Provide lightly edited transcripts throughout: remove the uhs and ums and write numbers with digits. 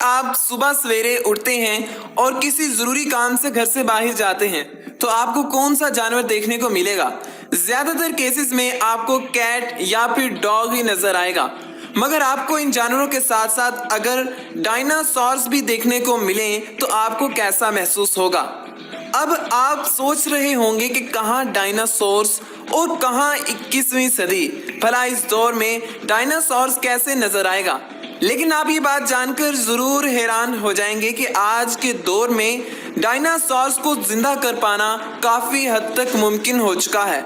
آپ صبح سویرے اٹھتے ہیں اور کسی ضروری کام سے گھر سے باہر جاتے ہیں تو آپ کو کون سا جانور دیکھنے کو ملے گا؟ زیادہ تر کیسز میں آپ کو کیٹ یا پھر ڈاگ ہی نظر آئے گا، مگر آپ کو ان جانوروں کے ساتھ ساتھ اگر ڈائناسورس بھی دیکھنے کو ملیں تو آپ کو کیسا محسوس ہوگا؟ اب آپ سوچ رہے ہوں گے کہ کہاں ڈائناسورس اور کہاں 21ویں صدی، بھلا اس دور میں ڈائناسورس کیسے نظر آئے گا؟ لیکن آپ یہ بات جان کر ضرور حیران ہو جائیں گے کہ آج کے دور میں ڈائناسورس کو زندہ کر پانا کافی حد تک ممکن ہو چکا ہے،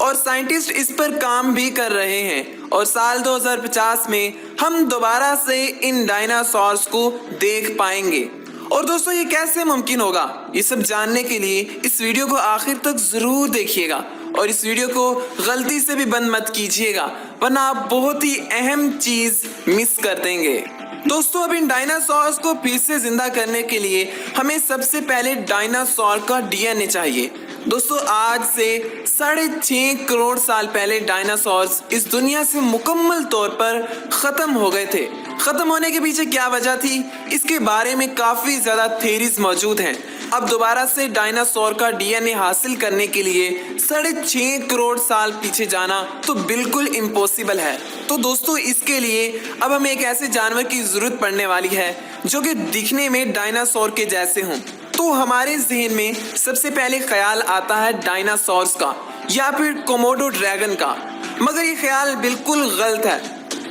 اور سائنٹسٹ اس پر کام بھی کر رہے ہیں، اور سال 2050 میں ہم دوبارہ سے ان ڈائناسورس کو دیکھ پائیں گے۔ اور دوستو، یہ کیسے ممکن ہوگا؟ یہ سب جاننے کے لیے اس ویڈیو کو آخر تک ضرور دیکھیے گا، اور اس ویڈیو کو غلطی سے بھی بند مت کیجیے گا، ورنہ آپ بہت ہی اہم چیز مس کر دیں گے۔ دوستو، اب ان ڈائناسورس کو پھر سے زندہ کرنے کے لیے ہمیں سب سے پہلے ڈائناسور کا ڈی این اے چاہیے۔ دوستو، آج سے 6.5 کروڑ سال پہلے ڈائناسورس اس دنیا سے مکمل طور پر ختم ہو گئے تھے۔ ختم ہونے کے پیچھے کیا وجہ تھی، اس کے بارے میں کافی زیادہ تھیریز موجود ہیں۔ اب دوبارہ سے ڈائناسور کا ڈی این اے حاصل کرنے کے لیے 6.5 کروڑ سال پیچھے جانا تو بالکل امپوسیبل ہے۔ تو دوستو، اس کے لیے اب ہمیں ایک ایسے جانور کی ضرورت پڑنے والی ہے جو کہ دکھنے میں ڈائناسور کے جیسے ہوں۔ تو ہمارے ذہن میں سب سے پہلے خیال آتا ہے ڈائناسورس کا یا پھر کوموڈو ڈریگن کا، مگر یہ خیال بالکل غلط ہے۔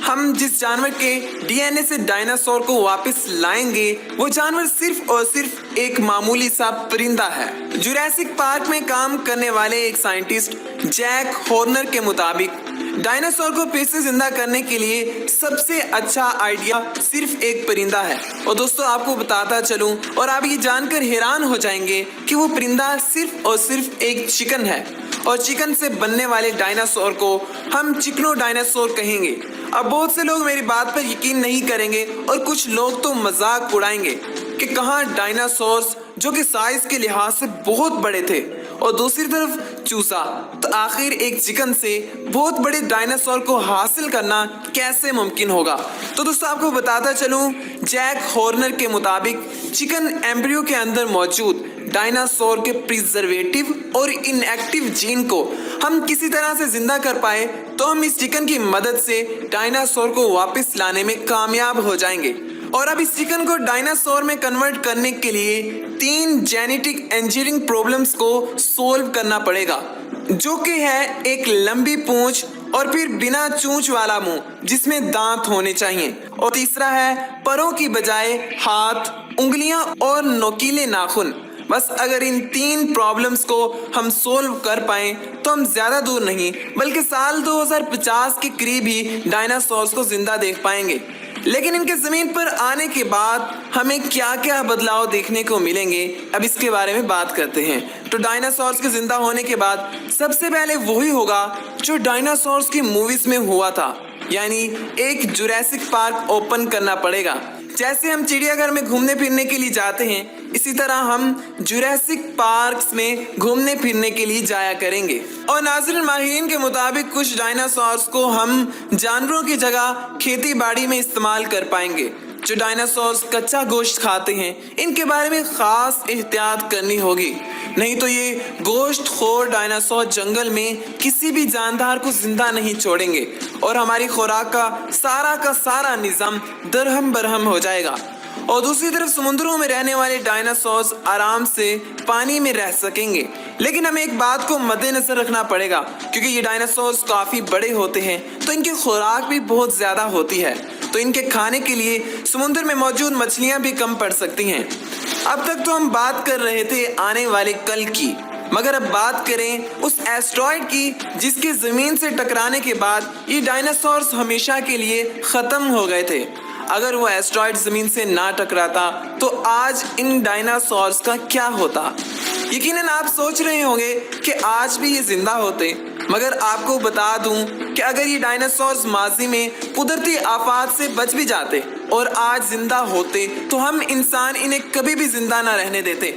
ہم جس جانور کے ڈی این اے سے ڈائناسور کو واپس لائیں گے وہ جانور صرف اور صرف ایک معمولی سا پرندہ ہے۔ جوریسک پارک میں کام کرنے والے ایک سائنٹسٹ جیک ہورنر کے مطابق ڈائناسور کو پھر سے زندہ کرنے کے لیے سب سے اچھا آئیڈیا صرف ایک پرندہ ہے۔ اور دوستو، آپ کو بتاتا چلوں اور آپ یہ جان کر حیران ہو جائیں گے کہ وہ پرندہ صرف اور صرف ایک چکن ہے، اور چکن سے بننے والے ڈائناسور کو ہم چکنو ڈائناسور کہیں گے۔ اب بہت سے لوگ میری بات پر یقین نہیں کریں گے اور کچھ لوگ تو مذاق اڑائیں گے کہ کہاں ڈائناسورس جو کہ سائز کے لحاظ سے بہت بڑے تھے اور دوسری طرف چوزا، تو آخر ایک چکن سے بہت بڑے ڈائناسور کو حاصل کرنا کیسے ممکن ہوگا؟ تو دوستو، آپ کو بتاتا چلوں، جیک ہورنر کے مطابق چکن ایمبریو کے اندر موجود ڈائناسور کے پریزرویٹو اور ان ایکٹیو جین کو ہم کسی طرح سے زندہ کر پائے تو ہم اس چکن کی مدد سے ڈائناسور کو واپس لانے میں کامیاب ہو جائیں گے۔ اور اب اس چکن کو ڈائناسور میں کنورٹ کرنے کے لیے 3 جینیٹک انجینئرنگ پرابلمز کو سولو کرنا پڑے گا، جو کہ ہے ایک لمبی پونچھ اور پھر بنا چونچ والا منہ جس میں دانت ہونے چاہیے، اور تیسرا ہے پروں کی بجائے ہاتھ، انگلیاں اور نوکیلے ناخن۔ بس اگر ان 3 پرابلمز کو ہم سولو کر پائیں تو ہم زیادہ دور نہیں بلکہ سال 2050 کے قریب ہی ڈائناسورس کو زندہ دیکھ پائیں گے۔ لیکن ان کے زمین پر آنے کے بعد ہمیں کیا کیا بدلاؤ دیکھنے کو ملیں گے، اب اس کے بارے میں بات کرتے ہیں۔ تو ڈائناسورس کے زندہ ہونے کے بعد سب سے پہلے وہی ہوگا جو ڈائناسورس کی موویز میں ہوا تھا، یعنی ایک جوریسک پارک اوپن کرنا پڑے گا۔ جیسے ہم چڑیا گھر میں گھومنے پھرنے کے لیے جاتے ہیں، اسی طرح ہم جوریسک پارکس میں گھومنے پھرنے کے لیے جایا کریں گے۔ اور ناظرین، ماہرین کے مطابق کچھ ڈائناسورس کو ہم جانوروں کی جگہ کھیتی باڑی میں استعمال کر پائیں گے۔ جو ڈائناسورس کچا گوشت کھاتے ہیں، ان کے بارے میں خاص احتیاط کرنی ہوگی، نہیں تو یہ گوشت خور ڈائناسور جنگل میں کسی بھی جاندار کو زندہ نہیں چھوڑیں گے اور ہماری خوراک کا سارا نظام درہم برہم ہو جائے گا۔ اور دوسری طرف سمندروں میں رہنے والے ڈائناسورس آرام سے پانی میں رہ سکیں گے، لیکن ہمیں ایک بات کو مد نظر رکھنا پڑے گا، کیونکہ یہ ڈائناسورس کافی بڑے ہوتے ہیں تو ان کی خوراک بھی بہت زیادہ ہوتی ہے، تو ان کے کھانے کے لیے سمندر میں موجود مچھلیاں بھی کم پڑ سکتی ہیں۔ اب تک تو ہم بات کر رہے تھے آنے والے کل کی، مگر اب بات کریں اس ایسٹرائیڈ کی جس کے زمین سے ٹکرانے کے بعد یہ ڈائناسورس ہمیشہ کے لیے ختم ہو گئے تھے۔ اگر وہ ایسٹرائیڈ زمین سے نہ ٹکراتا تو آج ان ڈائناسورس کا کیا ہوتا؟ یقیناً آپ سوچ رہے ہوں گے کہ آج بھی یہ زندہ ہوتے، مگر آپ کو بتا دوں کہ اگر یہ ڈائناسورس ماضی میں قدرتی آفات سے بچ بھی جاتے اور آج زندہ ہوتے تو ہم انسان انہیں کبھی بھی زندہ نہ رہنے دیتے۔